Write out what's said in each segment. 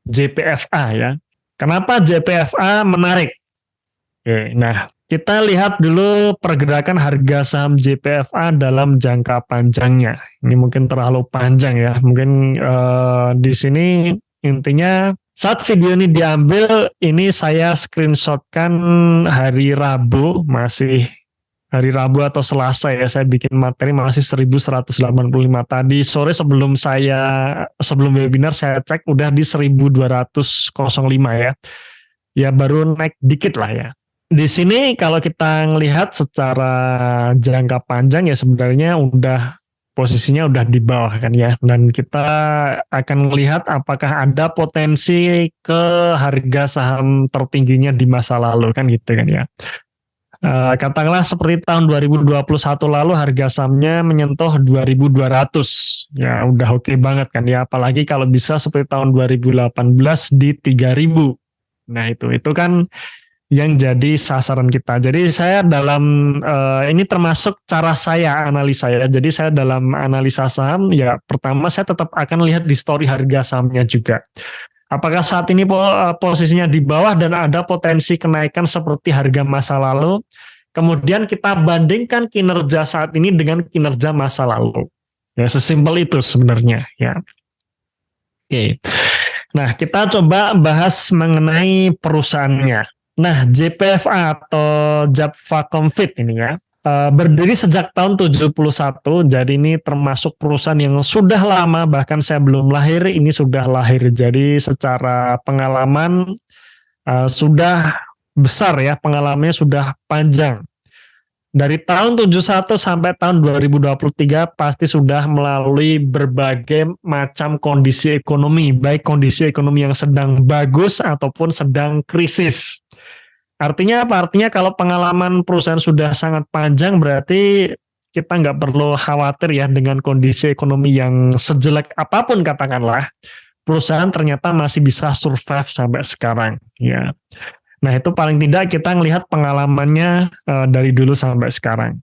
JPFA ya. Kenapa JPFA menarik? Oke, nah kita lihat dulu pergerakan harga saham JPFA dalam jangka panjangnya. Ini mungkin terlalu panjang ya. Mungkin di sini intinya saat video ini diambil, ini saya screenshotkan hari Rabu, masih hari Rabu atau Selasa ya, saya bikin materi masih 1185 tadi sore sebelum webinar saya cek udah di 1205 ya. Ya baru naik dikit lah ya. Di sini kalau kita ngelihat secara jangka panjang ya sebenarnya posisinya udah di bawah kan ya, dan kita akan melihat apakah ada potensi ke harga saham tertingginya di masa lalu kan gitu kan ya. Katakanlah seperti tahun 2021 lalu harga sahamnya menyentuh 2.200 ya udah oke banget kan ya, apalagi kalau bisa seperti tahun 2018 di 3.000. Nah itu kan yang jadi sasaran kita. Jadi saya ini termasuk cara saya analisa ya. Jadi saya dalam analisa saham ya pertama saya tetap akan lihat di story harga sahamnya juga. Apakah saat ini posisinya di bawah dan ada potensi kenaikan seperti harga masa lalu. Kemudian kita bandingkan kinerja saat ini dengan kinerja masa lalu. Ya sesimpel itu sebenarnya ya. Oke. Nah, kita coba bahas mengenai perusahaannya. Nah, JPFA atau Japfa Comfit ini ya, berdiri sejak tahun 71, jadi ini termasuk perusahaan yang sudah lama, bahkan saya belum lahir, ini sudah lahir. Jadi secara pengalaman sudah besar ya, pengalamannya sudah panjang. Dari tahun 71 sampai tahun 2023 pasti sudah melalui berbagai macam kondisi ekonomi, baik kondisi ekonomi yang sedang bagus ataupun sedang krisis. Artinya apa? Artinya kalau pengalaman perusahaan sudah sangat panjang berarti kita nggak perlu khawatir ya dengan kondisi ekonomi yang sejelek apapun katakanlah, perusahaan ternyata masih bisa survive sampai sekarang ya. Nah itu paling tidak kita ngelihat pengalamannya dari dulu sampai sekarang.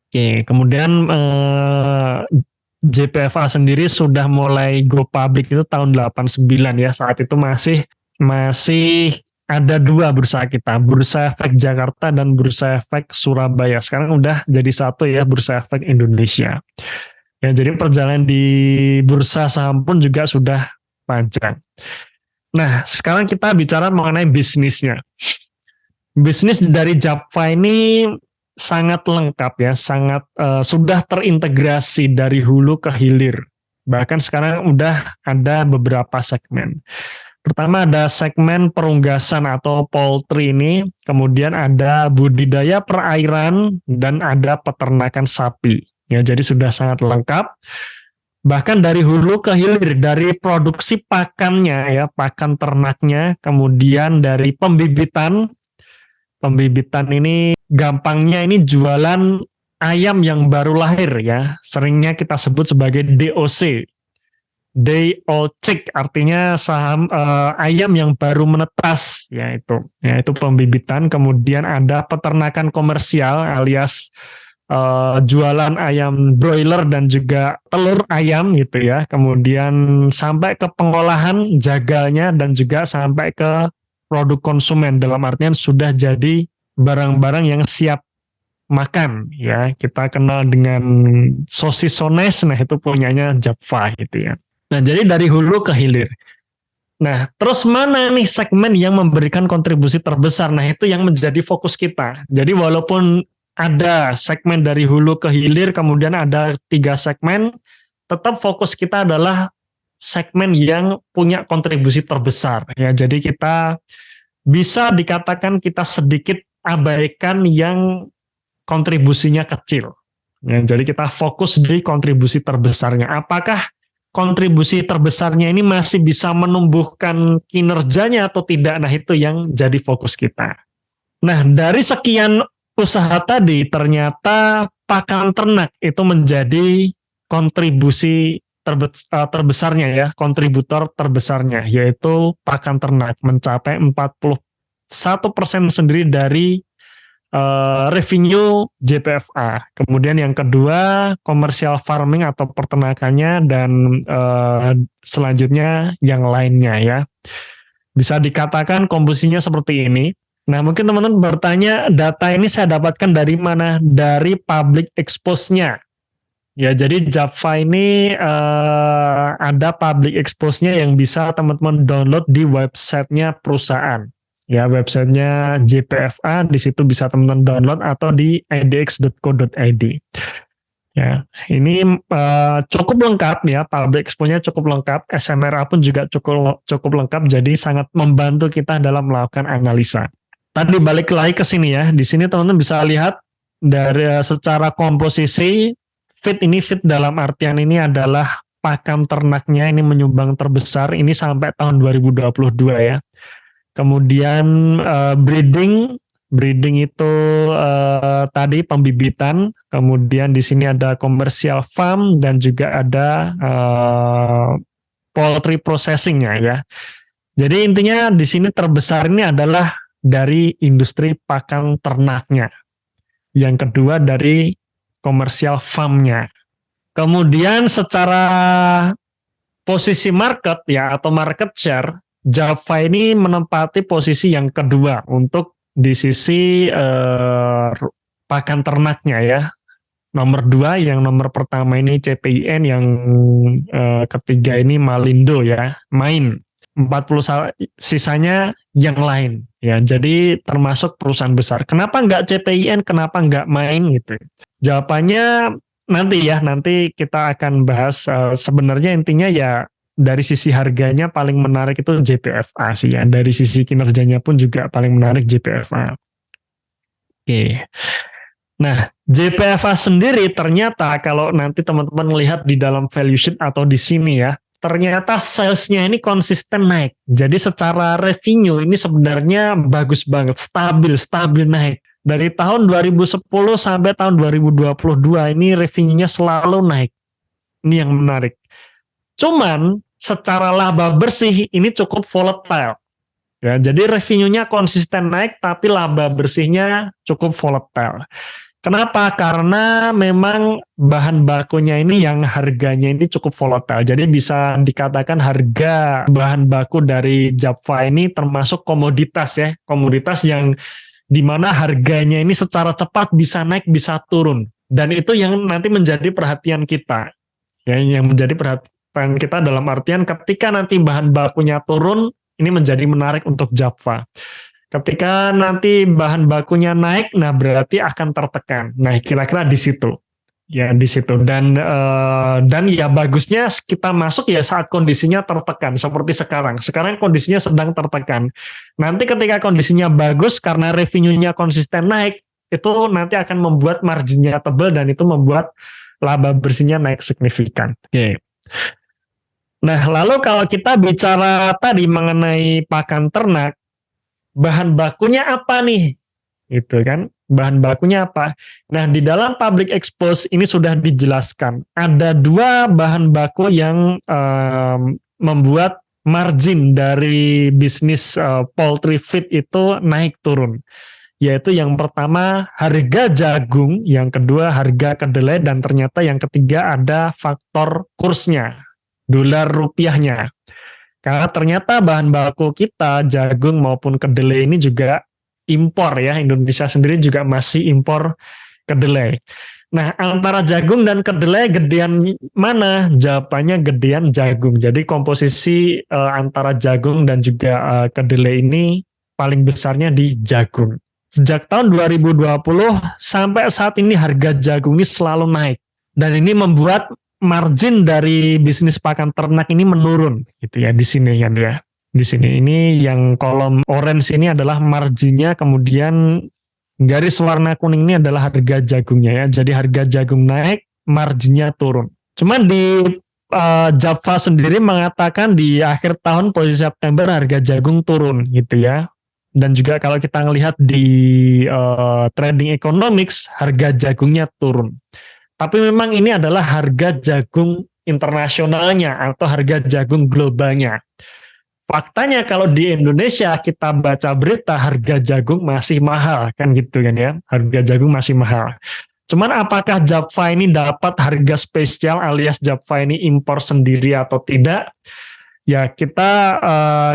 Oke, kemudian JPFA sendiri sudah mulai go public itu tahun 89 ya. Saat itu masih ada dua bursa kita, Bursa Efek Jakarta dan Bursa Efek Surabaya. Sekarang udah jadi satu ya, Bursa Efek Indonesia. Ya, jadi perjalanan di bursa saham pun juga sudah panjang. Nah, sekarang kita bicara mengenai bisnisnya. Bisnis dari Japfa ini sangat lengkap ya, sudah terintegrasi dari hulu ke hilir. Bahkan sekarang udah ada beberapa segmen. Pertama ada segmen perunggasan atau poultry ini, kemudian ada budidaya perairan, dan ada peternakan sapi. Ya, jadi sudah sangat lengkap. Bahkan dari hulu ke hilir, dari produksi pakannya ya, pakan ternaknya, kemudian dari pembibitan ini gampangnya ini jualan ayam yang baru lahir ya, seringnya kita sebut sebagai DOC, day old chick, artinya ayam yang baru menetas ya itu pembibitan. Kemudian ada peternakan komersial alias jualan ayam broiler dan juga telur ayam gitu ya, kemudian sampai ke pengolahan jagalnya dan juga sampai ke produk konsumen, dalam artian sudah jadi barang-barang yang siap makan ya. Kita kenal dengan sosis sones, nah itu punyanya Japfa gitu ya. Nah jadi dari hulu ke hilir. Nah terus mana nih segmen yang memberikan kontribusi terbesar? Nah itu yang menjadi fokus kita. Jadi walaupun ada segmen dari hulu ke hilir, kemudian ada 3 segmen, tetap fokus kita adalah segmen yang punya kontribusi terbesar ya. Jadi kita bisa dikatakan kita sedikit abaikan yang kontribusinya kecil ya. Jadi kita fokus di kontribusi terbesarnya. Apakah kontribusi terbesarnya ini masih bisa menumbuhkan kinerjanya atau tidak? Nah itu yang jadi fokus kita. Nah dari sekian usaha tadi ternyata pakan ternak itu menjadi kontribusi terbesarnya ya, kontributor terbesarnya, yaitu pakan ternak mencapai 41% sendiri dari revenue JPFA. Kemudian yang kedua commercial farming atau peternakannya, dan selanjutnya yang lainnya ya. Bisa dikatakan komposisinya seperti ini. Nah, mungkin teman-teman bertanya, data ini saya dapatkan dari mana? Dari public expose-nya. Ya, jadi Japfa ini ada public expose-nya yang bisa teman-teman download di websitenya perusahaan. Ya, websitenya JPFA, di situ bisa teman-teman download, atau di idx.co.id. Ya, ini cukup lengkap ya, public expose-nya cukup lengkap, SMRA pun juga cukup lengkap, jadi sangat membantu kita dalam melakukan analisa. Tadi balik lagi ke sini ya, di sini teman-teman bisa lihat dari secara komposisi feed dalam artian ini adalah pakan ternaknya ini menyumbang terbesar ini sampai tahun 2022 ya. Kemudian breeding itu tadi pembibitan, kemudian di sini ada commercial farm dan juga ada poultry processing-nya ya. Jadi intinya di sini terbesar ini adalah dari industri pakan ternaknya. Yang kedua dari commercial farm-nya. Kemudian secara posisi market ya atau market share, Japfa ini menempati posisi yang kedua untuk di sisi pakan ternaknya ya. Nomor 2, yang nomor pertama ini CPIN, yang ketiga ini Malindo ya, Main. 40 sisanya yang lain ya, jadi termasuk perusahaan besar. Kenapa nggak CPIN, kenapa nggak Main gitu? Jawabannya nanti kita akan bahas. Sebenarnya intinya ya dari sisi harganya paling menarik itu JPFA sih ya, dari sisi kinerjanya pun juga paling menarik JPFA. Oke. Nah, JPFA sendiri ternyata kalau nanti teman-teman lihat di dalam value sheet atau di sini ya, ternyata salesnya ini konsisten naik. Jadi secara revenue ini sebenarnya bagus banget, stabil naik. Dari tahun 2010 sampai tahun 2022 ini revenue-nya selalu naik. Ini yang menarik. Cuman secara laba bersih ini cukup volatile. Ya, jadi revenue-nya konsisten naik tapi laba bersihnya cukup volatile. Kenapa? Karena memang bahan bakunya ini yang harganya ini cukup volatile. Jadi bisa dikatakan harga bahan baku dari Japfa ini termasuk komoditas ya. Komoditas yang dimana harganya ini secara cepat bisa naik, bisa turun. Dan itu yang nanti menjadi perhatian kita. Ya, yang menjadi perhatian kita dalam artian ketika nanti bahan bakunya turun, ini menjadi menarik untuk Japfa. Ketika nanti bahan bakunya naik, nah berarti akan tertekan. Nah, kira-kira di situ. Ya, di situ. Dan ya bagusnya kita masuk ya saat kondisinya tertekan seperti sekarang. Sekarang kondisinya sedang tertekan. Nanti ketika kondisinya bagus karena revenue-nya konsisten naik, itu nanti akan membuat marginnya tebal dan itu membuat laba bersihnya naik signifikan. Oke. Nah, lalu kalau kita bicara tadi mengenai pakan ternak, bahan bakunya apa nih? Itu kan, bahan bakunya apa? Nah, di dalam public expose ini sudah dijelaskan. Ada 2 bahan baku yang membuat margin dari bisnis poultry feed itu naik turun. Yaitu yang pertama harga jagung, yang kedua harga kedelai, dan ternyata yang ketiga ada faktor kursnya, dolar rupiahnya. Karena ternyata bahan baku kita, jagung maupun kedelai ini juga impor ya. Indonesia sendiri juga masih impor kedelai. Nah, antara jagung dan kedelai gedean mana? Jawabannya gedean jagung. Jadi komposisi antara jagung dan juga kedelai ini paling besarnya di jagung. Sejak tahun 2020 sampai saat ini harga jagung ini selalu naik. Dan ini membuat margin dari bisnis pakan ternak ini menurun gitu ya di sini kan ya. Di sini ini yang kolom orange ini adalah marginnya, kemudian garis warna kuning ini adalah harga jagungnya ya. Jadi harga jagung naik, marginnya turun. Cuman di Japfa sendiri mengatakan di akhir tahun posisi September harga jagung turun gitu ya. Dan juga kalau kita ngelihat di trading economics harga jagungnya turun. Tapi memang ini adalah harga jagung internasionalnya atau harga jagung globalnya. Faktanya kalau di Indonesia kita baca berita harga jagung masih mahal kan gitu kan ya. Harga jagung masih mahal. Cuman apakah Java ini dapat harga spesial alias Java ini impor sendiri atau tidak? Ya kita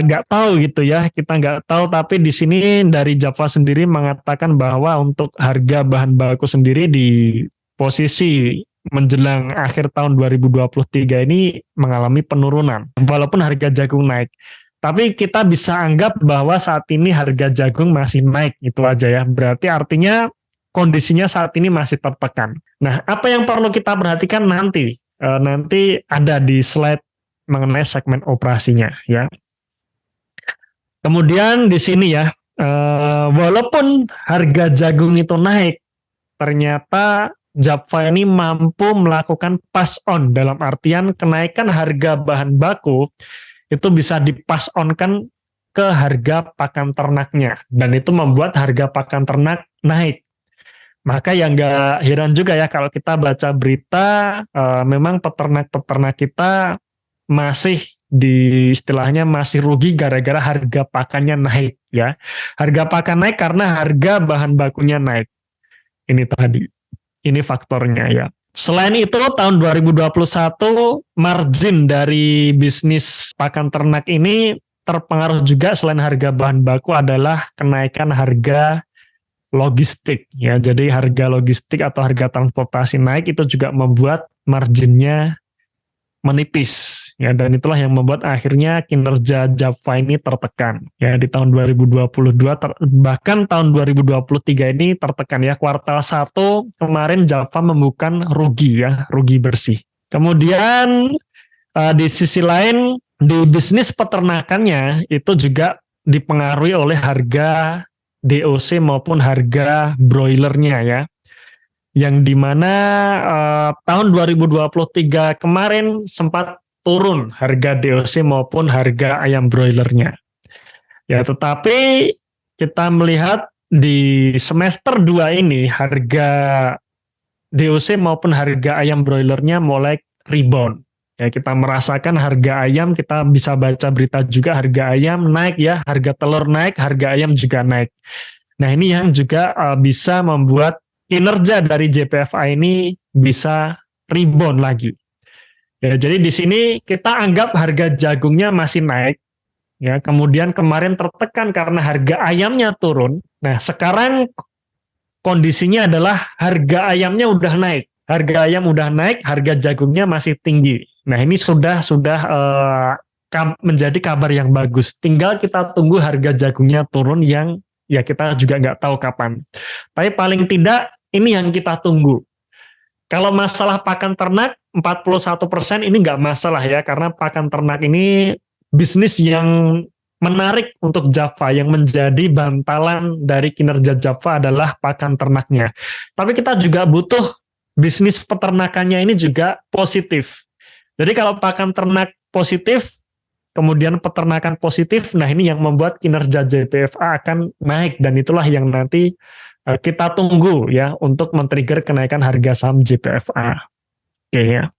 nggak tahu gitu ya. Kita nggak tahu, tapi di sini dari Java sendiri mengatakan bahwa untuk harga bahan baku sendiri di posisi menjelang akhir tahun 2023 ini mengalami penurunan, walaupun harga jagung naik. Tapi kita bisa anggap bahwa saat ini harga jagung masih naik, itu aja ya. Berarti artinya kondisinya saat ini masih tertekan. Nah, apa yang perlu kita perhatikan nanti? Nanti ada di slide mengenai segmen operasinya ya. Kemudian di sini ya, walaupun harga jagung itu naik, ternyata Java ini mampu melakukan pass on, dalam artian kenaikan harga bahan baku itu bisa dipass on kan ke harga pakan ternaknya, dan itu membuat harga pakan ternak naik. Maka yang nggak heran juga ya kalau kita baca berita, memang peternak-peternak kita masih di istilahnya masih rugi gara-gara harga pakannya naik ya. Harga pakan naik karena harga bahan bakunya naik. Ini tadi. Ini faktornya ya. Selain itu tahun 2021 margin dari bisnis pakan ternak ini terpengaruh juga selain harga bahan baku adalah kenaikan harga logistik ya. Jadi harga logistik atau harga transportasi naik itu juga membuat marginnya menipis ya, dan itulah yang membuat akhirnya kinerja Java ini tertekan ya di tahun 2022 bahkan tahun 2023 ini tertekan ya. Kuartal 1 kemarin Java membuka rugi ya, rugi bersih. Kemudian di sisi lain di bisnis peternakannya itu juga dipengaruhi oleh harga DOC maupun harga broilernya ya, yang dimana tahun 2023 kemarin sempat turun harga DOC maupun harga ayam broilernya. Ya, tetapi kita melihat di semester 2 ini harga DOC maupun harga ayam broilernya mulai rebound. Ya, kita merasakan harga ayam, kita bisa baca berita juga harga ayam naik ya, harga telur naik, harga ayam juga naik. Nah, ini yang juga bisa membuat kinerja dari JPFA ini bisa rebound lagi. Ya, jadi di sini kita anggap harga jagungnya masih naik. Ya, kemudian kemarin tertekan karena harga ayamnya turun. Nah, sekarang kondisinya adalah harga ayamnya udah naik. Harga ayam udah naik, harga jagungnya masih tinggi. Nah, ini sudah menjadi kabar yang bagus. Tinggal kita tunggu harga jagungnya turun yang ya kita juga nggak tahu kapan. Tapi paling tidak ini yang kita tunggu. Kalau masalah pakan ternak 41% ini nggak masalah ya, karena pakan ternak ini bisnis yang menarik untuk Java, yang menjadi bantalan dari kinerja Java adalah pakan ternaknya. Tapi kita juga butuh bisnis peternakannya ini juga positif. Jadi kalau pakan ternak positif, kemudian peternakan positif, nah ini yang membuat kinerja JPFA akan naik, dan itulah yang nanti kita tunggu ya untuk men-trigger kenaikan harga saham JPFA. Oke ya.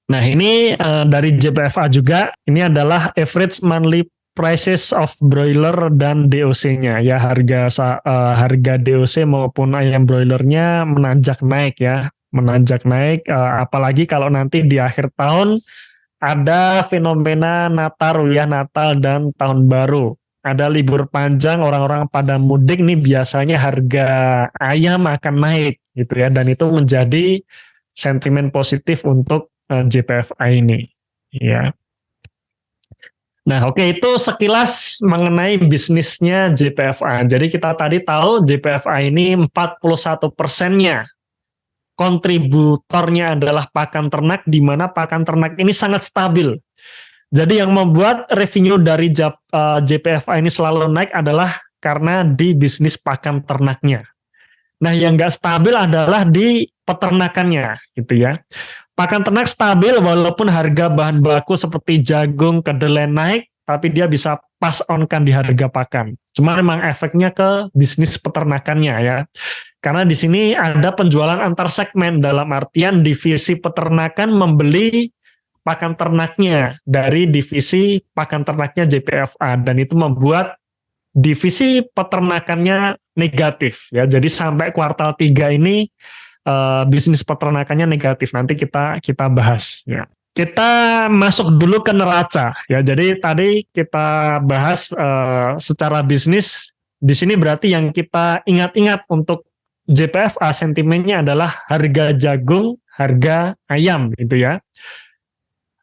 Nah ini dari JPFA juga, ini adalah average monthly prices of broiler dan DOC-nya ya, harga DOC maupun ayam broilernya menanjak naik ya, menanjak naik, apalagi kalau nanti di akhir tahun ada fenomena Natal ya, Natal dan Tahun Baru. Ada libur panjang, orang-orang pada mudik nih, biasanya harga ayam akan naik gitu ya, dan itu menjadi sentimen positif untuk JPFA ini ya. Nah, oke, itu sekilas mengenai bisnisnya JPFA. Jadi kita tadi tahu JPFA ini 41%-nya kontributornya adalah pakan ternak, di mana pakan ternak ini sangat stabil. Jadi yang membuat revenue dari JPFA ini selalu naik adalah karena di bisnis pakan ternaknya. Nah, yang nggak stabil adalah di peternakannya, gitu ya. Pakan ternak stabil walaupun harga bahan baku seperti jagung, kedelai naik, tapi dia bisa pass on kan di harga pakan. Cuma memang efeknya ke bisnis peternakannya ya. Karena di sini ada penjualan antar segmen, dalam artian divisi peternakan membeli pakan ternaknya dari divisi pakan ternaknya JPFA, dan itu membuat divisi peternakannya negatif ya. Jadi sampai kuartal 3 ini bisnis peternakannya negatif. Nanti kita bahas ya. Kita masuk dulu ke neraca ya. Jadi tadi kita bahas secara bisnis. Di sini berarti yang kita ingat-ingat untuk JPFA sentimennya adalah harga jagung, harga ayam gitu ya.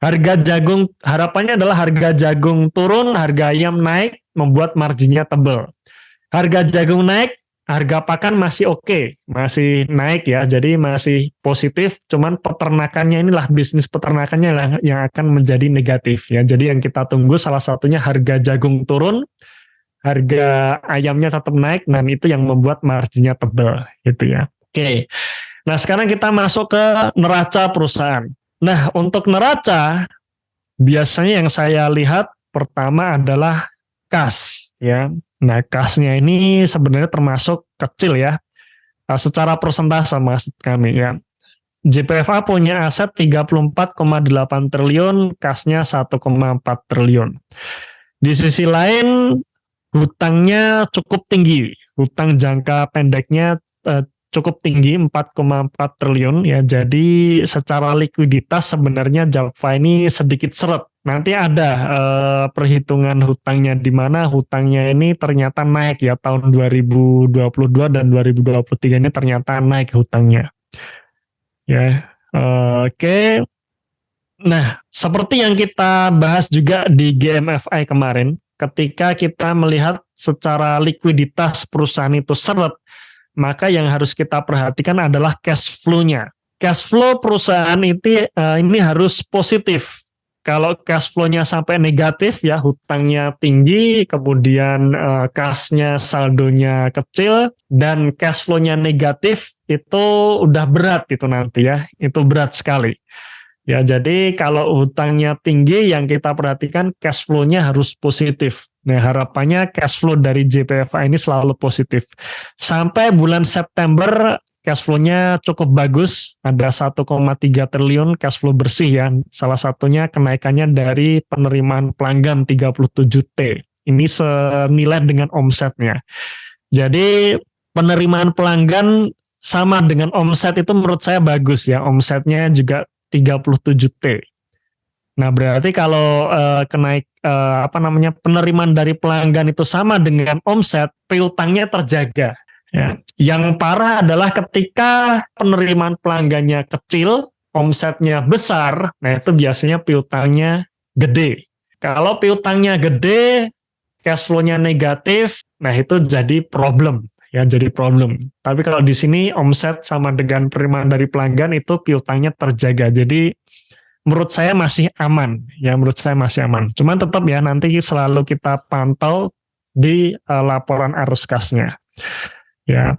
Harga jagung, harapannya adalah harga jagung turun, harga ayam naik, membuat marginnya tebal. Harga jagung naik, harga pakan masih oke, masih naik ya, jadi masih positif, cuman peternakannya inilah, bisnis peternakannya yang akan menjadi negatif ya. Jadi yang kita tunggu salah satunya harga jagung turun, harga ayamnya tetap naik, dan itu yang membuat marginnya tebal gitu ya. Oke, nah sekarang kita masuk ke neraca perusahaan. Nah untuk neraca, biasanya yang saya lihat pertama adalah kas ya. Nah kasnya ini sebenarnya termasuk kecil ya, secara persentase maksud kami ya. JPFA punya aset 34,8 triliun, kasnya 1,4 triliun. Di sisi lain, hutangnya cukup tinggi, hutang jangka pendeknya cukup tinggi 4,4 triliun ya. Jadi secara likuiditas sebenarnya Java ini sedikit seret. Nanti ada perhitungan hutangnya, di mana hutangnya ini ternyata naik ya, tahun 2022 dan 2023 ini ternyata naik hutangnya. Ya, oke. Nah, seperti yang kita bahas juga di GMFI kemarin, ketika kita melihat secara likuiditas perusahaan itu seret, maka yang harus kita perhatikan adalah cash flow-nya. Cash flow perusahaan ini harus positif. Kalau cash flow-nya sampai negatif ya, hutangnya tinggi, kemudian kas-nya, saldonya kecil, dan cash flow-nya negatif, itu udah berat itu nanti ya, itu berat sekali. Ya, jadi kalau hutangnya tinggi, yang kita perhatikan cash flow-nya harus positif. Nah, harapannya cash flow dari JPFA ini selalu positif. Sampai bulan September, cash flow-nya cukup bagus, ada 1,3 triliun cash flow bersih ya. Salah satunya kenaikannya dari penerimaan pelanggan 37T. Ini senilai dengan omsetnya. Jadi penerimaan pelanggan sama dengan omset itu menurut saya bagus ya. Omsetnya juga 37T. Nah, berarti kalau penerimaan dari pelanggan itu sama dengan omset, piutangnya terjaga. Ya. Yang parah adalah ketika penerimaan pelanggannya kecil, omsetnya besar, nah itu biasanya piutangnya gede. Kalau piutangnya gede, cash flow-nya negatif, nah itu jadi problem. Ya, jadi problem. Tapi kalau di sini omset sama dengan penerimaan dari pelanggan, itu piutangnya terjaga. Jadi menurut saya masih aman. Ya, menurut saya masih aman. Cuman tetap ya, nanti selalu kita pantau di laporan arus kasnya. Ya.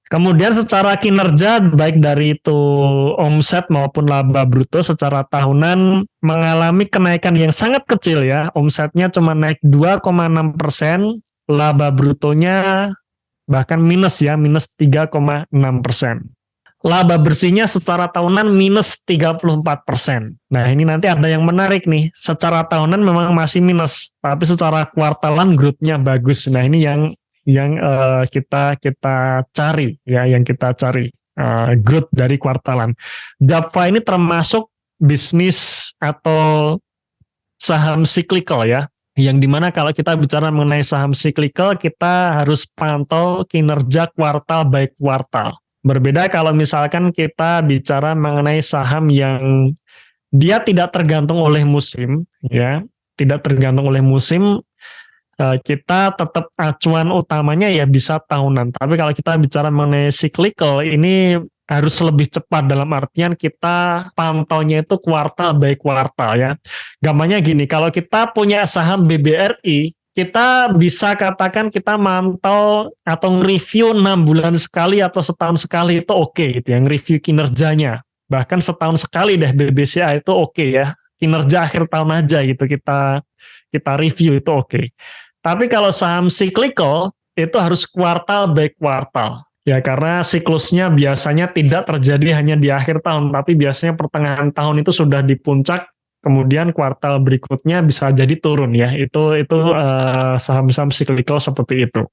Kemudian secara kinerja, baik dari itu omset maupun laba bruto secara tahunan mengalami kenaikan yang sangat kecil ya. Omsetnya cuma naik 2,6%, laba brutonya bahkan minus ya, minus 3,6%. Laba bersihnya secara tahunan minus 34%. Nah, ini nanti ada yang menarik nih. Secara tahunan memang masih minus, tapi secara kuartalan growth-nya bagus. Nah, ini yang kita cari ya, yang kita cari growth dari kuartalan. Java ini termasuk bisnis atau saham cyclical ya. Yang dimana kalau kita bicara mengenai saham cyclical, kita harus pantau kinerja kuartal by kuartal. Berbeda kalau misalkan kita bicara mengenai saham yang dia tidak tergantung oleh musim, ya, tidak tergantung oleh musim, kita tetap acuan utamanya ya bisa tahunan. Tapi kalau kita bicara mengenai cyclical, ini harus lebih cepat, dalam artian kita pantaunya itu kuartal by kuartal ya. Gampangnya gini, kalau kita punya saham BBRI, kita bisa katakan kita mantau atau nge-review 6 bulan sekali atau setahun sekali itu oke gitu ya, nge-review kinerjanya. Bahkan setahun sekali deh BBCA itu oke ya, kinerja akhir tahun aja gitu kita review itu oke. Tapi kalau saham cyclical itu harus kuartal by kuartal. Ya, karena siklusnya biasanya tidak terjadi hanya di akhir tahun, tapi biasanya pertengahan tahun itu sudah di puncak, kemudian kuartal berikutnya bisa jadi turun ya. Itu saham-saham cyclical seperti itu.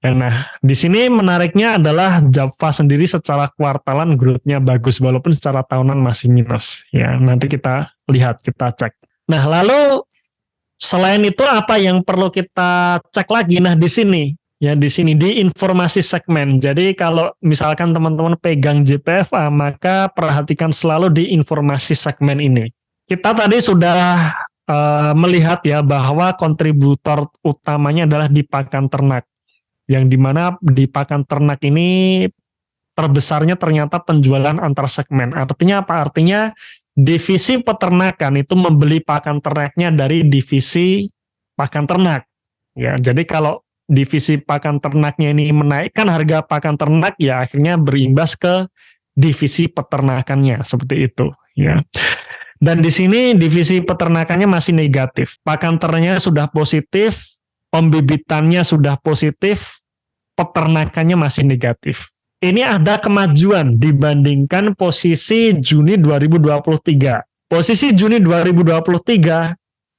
Ya, nah, di sini menariknya adalah Java sendiri secara kuartalan growth-nya bagus walaupun secara tahunan masih minus. Ya, nanti kita lihat, kita cek. Nah, lalu selain itu apa yang perlu kita cek lagi? Nah, di sini ya, di sini di informasi segmen. Jadi kalau misalkan teman-teman pegang JPFA, maka perhatikan selalu di informasi segmen ini. Kita tadi sudah melihat ya bahwa kontributor utamanya adalah di pakan ternak. Yang dimana di pakan ternak ini terbesarnya ternyata penjualan antar segmen. Artinya apa? Artinya divisi peternakan itu membeli pakan ternaknya dari divisi pakan ternak. Ya, jadi kalau divisi pakan ternaknya ini menaikkan harga pakan ternak, ya akhirnya berimbas ke divisi peternakannya seperti itu. Ya. Dan di sini divisi peternakannya masih negatif. Pakan ternaknya sudah positif, pembibitannya sudah positif, peternakannya masih negatif. Ini ada kemajuan dibandingkan posisi Juni 2023. Posisi Juni 2023,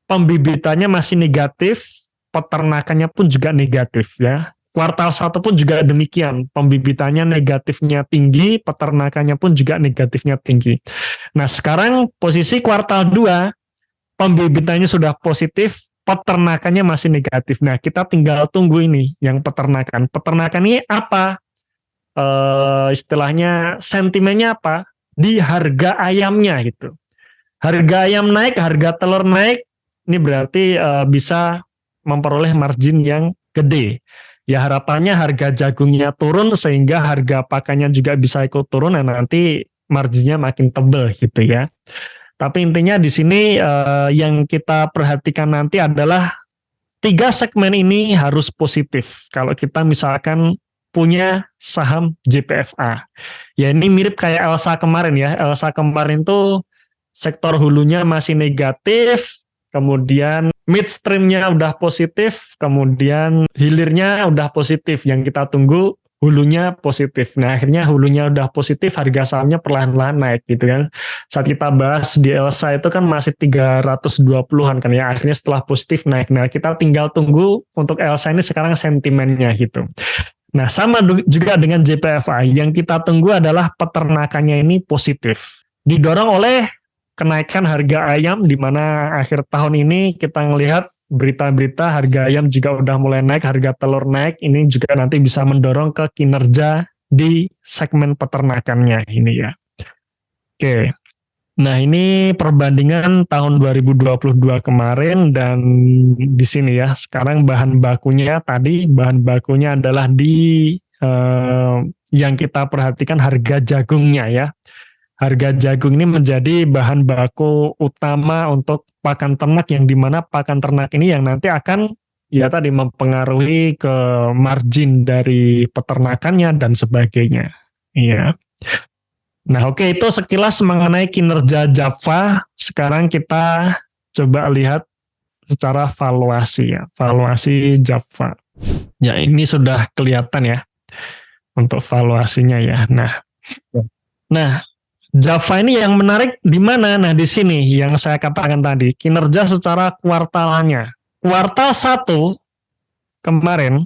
pembibitannya masih negatif, peternakannya pun juga negatif ya. Kuartal 1 pun juga demikian, pembibitannya negatifnya tinggi, peternakannya pun juga negatifnya tinggi. Nah, sekarang posisi kuartal 2, pembibitannya sudah positif, peternakannya masih negatif. Nah, kita tinggal tunggu ini yang peternakan. Peternakan ini apa? Istilahnya sentimennya apa? Di harga ayamnya gitu. Harga ayam naik, harga telur naik, ini berarti bisa memperoleh margin yang gede. Ya harapannya harga jagungnya turun sehingga harga pakannya juga bisa ikut turun dan nanti marginnya makin tebal gitu ya. Tapi intinya di sini yang kita perhatikan nanti adalah 3 segmen ini harus positif. Kalau kita misalkan punya saham JPFA. Ya ini mirip kayak Elsa kemarin ya. Elsa kemarin tuh sektor hulunya masih negatif, kemudian midstreamnya udah positif, kemudian hilirnya udah positif. Yang kita tunggu hulunya positif. Nah akhirnya hulunya udah positif, harga sahamnya perlahan-lahan naik gitu kan. Saat kita bahas di Elsa itu kan masih 320-an kan ya. Akhirnya setelah positif naik. Nah kita tinggal tunggu untuk Elsa ini sekarang sentimennya gitu. Nah sama juga dengan JPFA. Yang kita tunggu adalah peternakannya ini positif. Didorong oleh kenaikan harga ayam di mana akhir tahun ini kita ngelihat berita-berita harga ayam juga udah mulai naik, harga telur naik, ini juga nanti bisa mendorong ke kinerja di segmen peternakannya ini ya. Oke. Nah, ini perbandingan tahun 2022 kemarin dan di sini ya. Sekarang bahan bakunya adalah di yang kita perhatikan harga jagungnya ya. Harga jagung ini menjadi bahan baku utama untuk pakan ternak yang dimana pakan ternak ini yang nanti akan ya tadi mempengaruhi ke margin dari peternakannya dan sebagainya. Iya. Nah oke, itu sekilas mengenai kinerja Java. Sekarang kita coba lihat secara valuasi ya. Valuasi Java. Ya ini sudah kelihatan ya untuk valuasinya ya. Nah Java ini yang menarik di mana? Nah, di sini yang saya katakan tadi, kinerja secara kuartalannya. Kuartal 1 kemarin,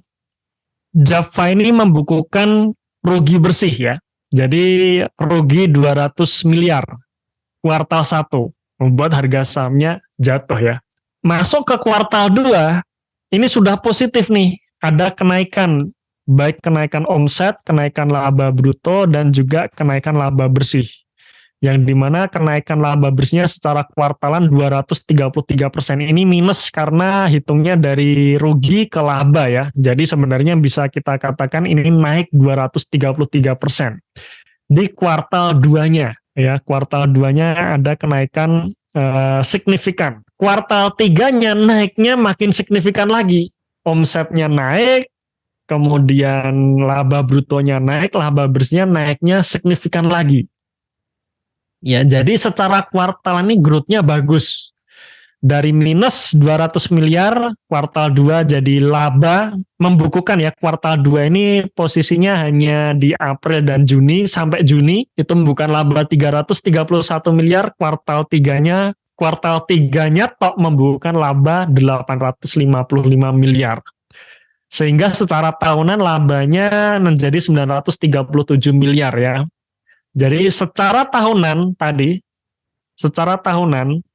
Java ini membukukan rugi bersih ya. Jadi rugi 200 miliar. Kuartal 1 membuat harga sahamnya jatuh ya. Masuk ke kuartal 2, ini sudah positif nih. Ada kenaikan, baik kenaikan omset, kenaikan laba bruto, dan juga kenaikan laba bersih. Yang dimana kenaikan laba bersihnya secara kuartalan 233%. Ini minus karena hitungnya dari rugi ke laba ya. Jadi sebenarnya bisa kita katakan ini naik 233%. Di kuartal 2-nya ya, kuartal 2-nya ada kenaikan signifikan. Kuartal 3-nya naiknya makin signifikan lagi. Omsetnya naik, kemudian laba brutonya naik, laba bersihnya naiknya signifikan lagi. Ya, jadi secara kuartal ini growth-nya bagus. Dari minus 200 miliar, kuartal 2 jadi laba, membukukan ya kuartal 2 ini posisinya hanya di April dan Juni, sampai Juni itu bukan laba 331 miliar, kuartal 3-nya kuartal 3-nya tok membukukan laba 855 miliar. Sehingga secara tahunan labanya menjadi 937 miliar ya. Jadi secara tahunan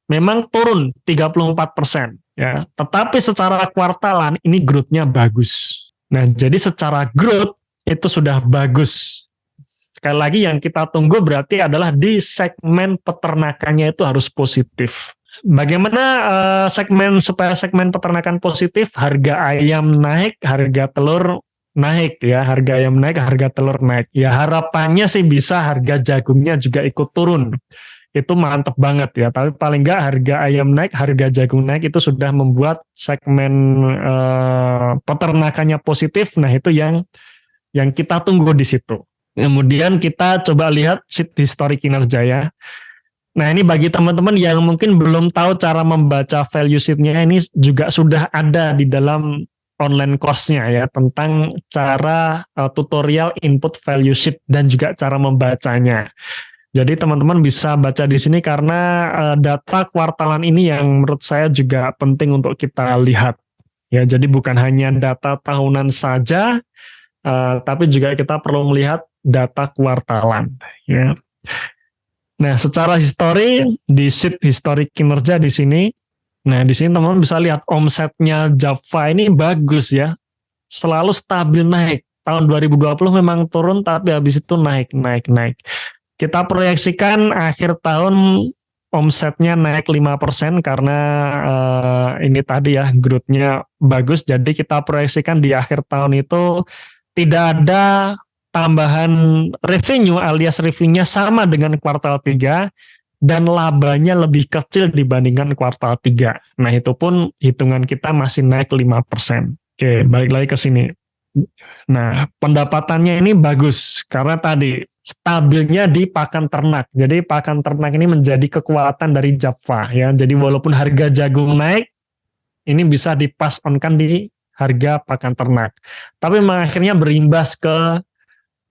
memang turun 34% ya. Tetapi secara kuartalan ini growth-nya bagus. Nah, jadi secara growth itu sudah bagus. Sekali lagi yang kita tunggu berarti adalah di segmen peternakannya itu harus positif. Bagaimana supaya segmen peternakan positif? Harga ayam naik, harga telur naik ya, harga ayam naik, harga telur naik. Ya harapannya sih bisa harga jagungnya juga ikut turun. Itu mantep banget ya, tapi paling nggak harga ayam naik, harga jagung naik itu sudah membuat segmen peternakannya positif. Nah itu yang kita tunggu di situ. Kemudian kita coba lihat sheet historik kinerja ya. Nah ini bagi teman-teman yang mungkin belum tahu cara membaca value sheet-nya, ini juga sudah ada di dalam online course-nya ya, tentang cara tutorial input value sheet dan juga cara membacanya. Jadi teman-teman bisa baca di sini karena data kuartalan ini yang menurut saya juga penting untuk kita lihat. Ya, jadi bukan hanya data tahunan saja, tapi juga kita perlu melihat data kuartalan. Ya. Nah, secara histori di sheet historik kinerja di sini, nah di sini teman-teman bisa lihat omsetnya Java ini bagus ya, selalu stabil naik. Tahun 2020 memang turun, tapi habis itu naik. Kita proyeksikan akhir tahun omsetnya naik 5% karena ini tadi ya, growth-nya bagus. Jadi kita proyeksikan di akhir tahun itu tidak ada tambahan revenue alias revenue-nya sama dengan kuartal 3 dan labanya lebih kecil dibandingkan kuartal 3. Nah, itu pun hitungan kita masih naik 5%. Oke, balik lagi ke sini. Nah, pendapatannya ini bagus karena tadi stabilnya di pakan ternak. Jadi pakan ternak ini menjadi kekuatan dari Java ya. Jadi walaupun harga jagung naik, ini bisa dipass on-kan di harga pakan ternak. Tapi memang akhirnya berimbas ke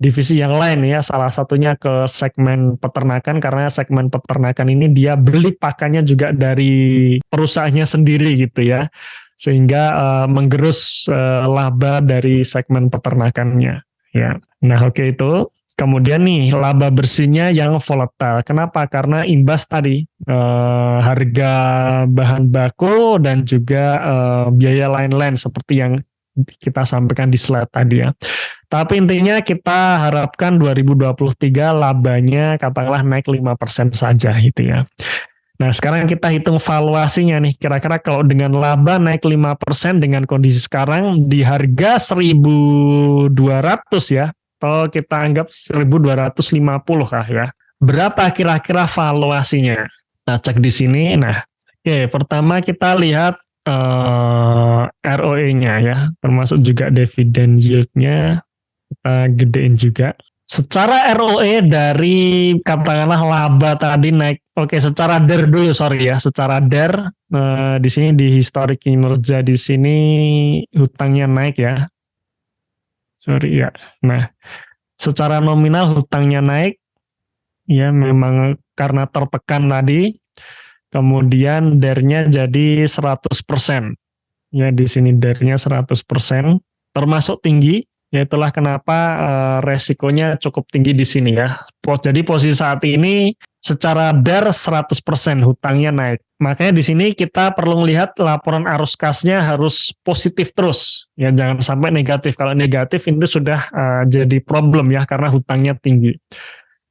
divisi yang lain ya, salah satunya ke segmen peternakan, karena segmen peternakan ini dia beli pakannya juga dari perusahaannya sendiri gitu ya, sehingga menggerus laba dari segmen peternakannya ya. Nah oke, itu kemudian nih laba bersihnya yang volatile. Kenapa? Karena imbas tadi harga bahan baku dan juga biaya lain-lain seperti yang kita sampaikan di slide tadi ya. Tapi intinya kita harapkan 2023 labanya katakanlah naik 5% saja gitu ya. Nah sekarang kita hitung valuasinya nih. Kira-kira kalau dengan laba naik 5% dengan kondisi sekarang di harga 1.200 ya. Atau kita anggap 1.250 lah ya. Berapa kira-kira valuasinya? Kita cek di sini. Nah oke, pertama kita lihat ROE-nya ya. Termasuk juga dividen yield-nya. Kita gedein juga. Secara ROE dari katakanlah laba tadi naik. Oke, secara DER dulu sorry ya. Secara DER di sini di historik kinerja di sini hutangnya naik ya. Sorry ya. Nah, secara nominal hutangnya naik. Ya, memang karena tertekan tadi. Kemudian DER-nya jadi 100%. Ya, di sini DER-nya 100%. Termasuk tinggi. Ya itulah kenapa resikonya cukup tinggi di sini ya. Jadi posisi saat ini secara DER 100% hutangnya naik. Makanya di sini kita perlu melihat laporan arus kasnya harus positif terus. Ya jangan sampai negatif. Kalau negatif itu sudah jadi problem ya karena hutangnya tinggi.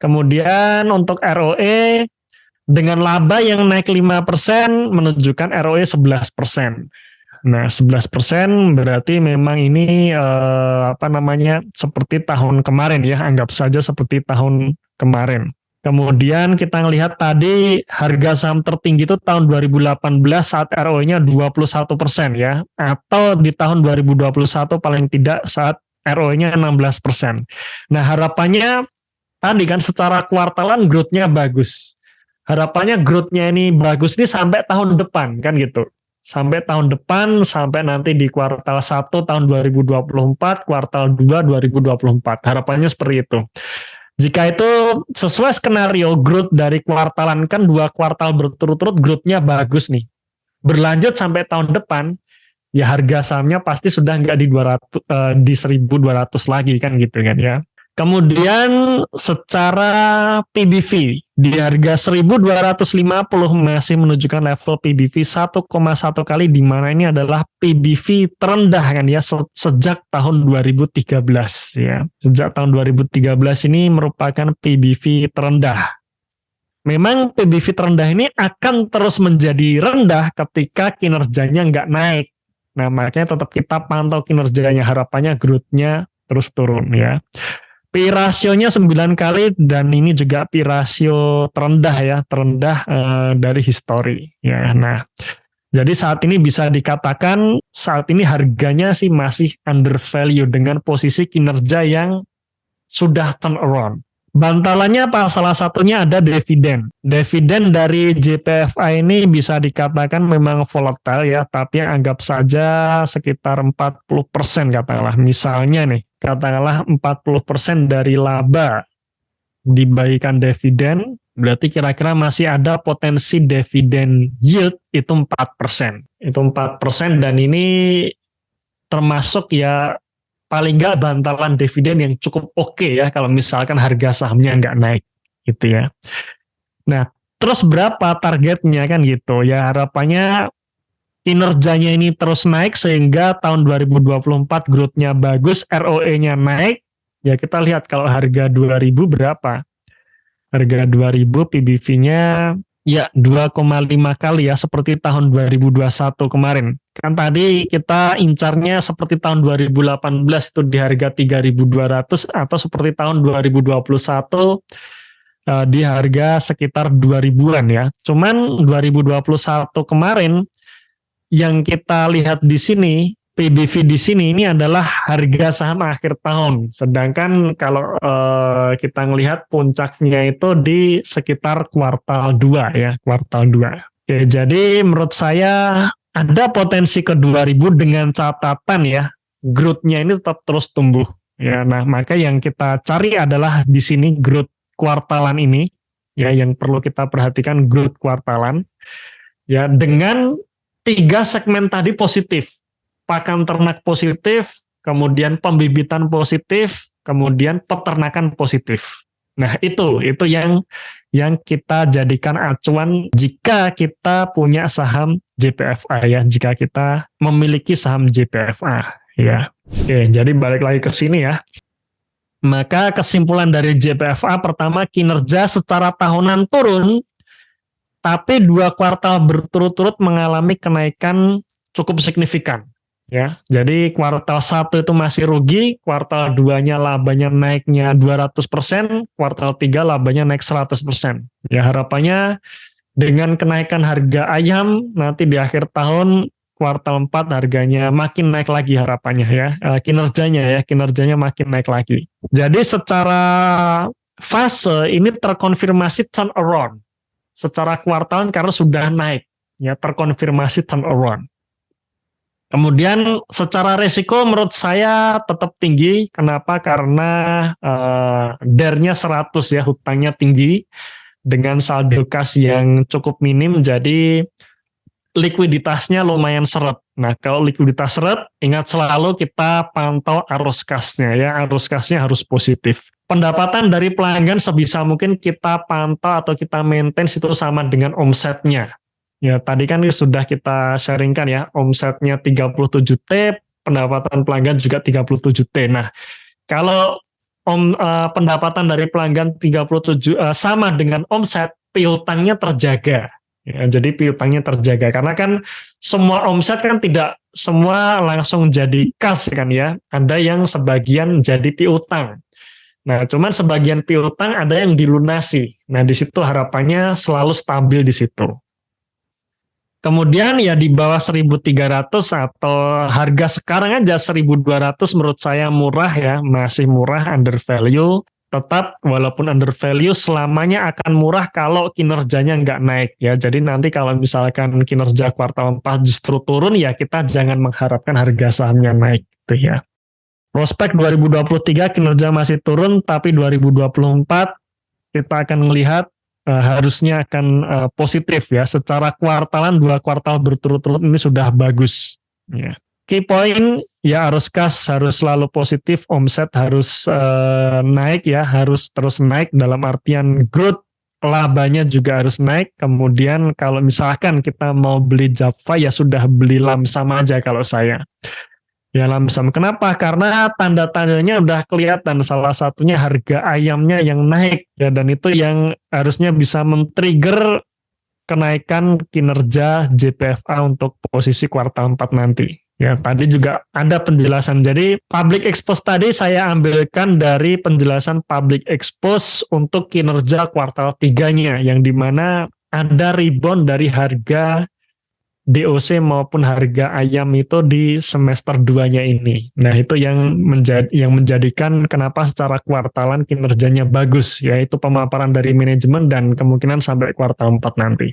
Kemudian untuk ROE dengan laba yang naik 5% menunjukkan ROE 11%. Nah 11% berarti memang ini seperti tahun kemarin ya, anggap saja seperti tahun kemarin. Kemudian kita lihat tadi harga saham tertinggi itu tahun 2018 saat ROE-nya 21% ya, atau di tahun 2021 paling tidak saat ROE-nya 16%. Nah harapannya tadi kan secara kuartalan growth-nya bagus. Harapannya growth-nya ini bagus ini sampai tahun depan kan gitu. Sampai tahun depan, sampai nanti di kuartal 1 tahun 2024, kuartal 2 2024. Harapannya seperti itu. Jika itu sesuai skenario growth dari kuartalan, kan 2 kuartal berturut-turut growth-nya bagus nih. Berlanjut sampai tahun depan, ya harga sahamnya pasti sudah nggak di 200 di 1.200 lagi kan gitu kan ya. Kemudian secara PBV di harga 1.250 masih menunjukkan level PBV 1,1 kali, di mana ini adalah PBV terendah kan ya sejak tahun 2013 ya. Sejak tahun 2013 ini merupakan PBV terendah. Memang PBV terendah ini akan terus menjadi rendah ketika kinerjanya nggak naik. Nah, makanya tetap kita pantau kinerjanya, harapannya growth-nya terus turun ya. P rasionya 9 kali, dan ini juga P rasio terendah ya, terendah dari histori ya. Nah, jadi saat ini bisa dikatakan saat ini harganya sih masih under value dengan posisi kinerja yang sudah turn around. Bantalannya apa? Salah satunya ada dividen. Dividen dari JPFA ini bisa dikatakan memang volatile ya, tapi anggap saja sekitar 40% katakanlah. Misalnya nih, katakanlah 40% dari laba dibagikan dividen, berarti kira-kira masih ada potensi dividen yield itu 4%. Itu 4%, dan ini termasuk ya paling nggak bantalan dividen yang cukup oke ya kalau misalkan harga sahamnya nggak naik gitu ya. Nah, terus berapa targetnya kan gitu ya, harapannya kinerjanya ini terus naik sehingga tahun 2024 growth-nya bagus, ROE-nya naik. Ya kita lihat kalau harga 2000 berapa? Harga 2000 PBV-nya ya 2,5 kali ya, seperti tahun 2021 kemarin. Kan tadi kita incarnya seperti tahun 2018 itu di harga 3.200, atau seperti tahun 2021 di harga sekitar 2000-an ya. Cuman 2021 kemarin yang kita lihat di sini, PBV di sini ini adalah harga saham akhir tahun. Sedangkan kalau kita melihat puncaknya itu di sekitar kuartal 2 ya, kuartal 2. Oke, jadi menurut saya ada potensi ke 2000 dengan catatan ya, growth-nya ini tetap terus tumbuh. Ya, nah maka yang kita cari adalah di sini growth kuartalan ini ya, yang perlu kita perhatikan growth kuartalan ya, dengan 3 segmen tadi positif. Pakan ternak positif, kemudian pembibitan positif, kemudian peternakan positif. Nah, itu yang kita jadikan acuan jika kita punya saham JPFA ya, jika kita memiliki saham JPFA ya. Oke, jadi balik lagi ke sini ya. Maka kesimpulan dari JPFA, pertama, kinerja secara tahunan turun, tapi 2 kuartal berturut-turut mengalami kenaikan cukup signifikan. Ya, jadi kuartal 1 itu masih rugi, kuartal 2-nya labanya naiknya 200%, kuartal 3 labanya naik 100%. Ya, harapannya dengan kenaikan harga ayam nanti di akhir tahun kuartal 4 harganya makin naik lagi harapannya ya. Kinerjanya makin naik lagi. Jadi secara fase ini terkonfirmasi turnaround. Secara kuartalan karena sudah naik, ya terkonfirmasi turnaround. Kemudian secara risiko menurut saya tetap tinggi. Kenapa? Karena DER-nya 100 ya, hutangnya tinggi dengan saldo kas yang cukup minim, jadi likuiditasnya lumayan seret. Nah, kalau likuiditas seret, ingat selalu kita pantau arus kasnya ya, arus kasnya harus positif. Pendapatan dari pelanggan sebisa mungkin kita pantau atau kita maintain itu sama dengan omsetnya. Ya, tadi kan sudah kita sharingkan ya, omsetnya 37T, pendapatan pelanggan juga 37T. Nah, kalau pendapatan dari pelanggan 37 sama dengan omset, piutangnya terjaga. Ya, jadi piutangnya terjaga, karena kan semua omset kan tidak semua langsung jadi kas kan ya, ada yang sebagian jadi piutang. Nah, cuman sebagian piutang ada yang dilunasi. Nah, di situ harapannya selalu stabil di situ. Kemudian ya di bawah 1.300 atau harga sekarang aja 1.200 menurut saya murah ya, masih murah, under value. Tetap walaupun under value selamanya akan murah kalau kinerjanya nggak naik ya. Jadi nanti kalau misalkan kinerja kuartal 4 justru turun ya, kita jangan mengharapkan harga sahamnya naik gitu ya. Prospek 2023 kinerja masih turun, tapi 2024 kita akan melihat harusnya akan positif ya. Secara kuartalan 2 kuartal berturut-turut ini sudah bagus. Ya. Key point ya arus kas harus selalu positif, omset harus naik ya, harus terus naik dalam artian growth, labanya juga harus naik. Kemudian kalau misalkan kita mau beli Java ya sudah beli lamsam aja kalau saya. Ya lamsam. Kenapa? Karena tanda-tandanya udah kelihatan. Salah satunya harga ayamnya yang naik ya, dan itu yang harusnya bisa men-trigger kenaikan kinerja JPFA untuk posisi kuartal 4 nanti. Ya, tadi juga ada penjelasan. Jadi public expose tadi saya ambilkan dari penjelasan public expose untuk kinerja kuartal 3-nya, yang dimana ada rebound dari harga DOC maupun harga ayam itu di semester 2-nya ini. Nah, itu yang menjadikan kenapa secara kuartalan kinerjanya bagus, yaitu pemaparan dari manajemen dan kemungkinan sampai kuartal 4 nanti.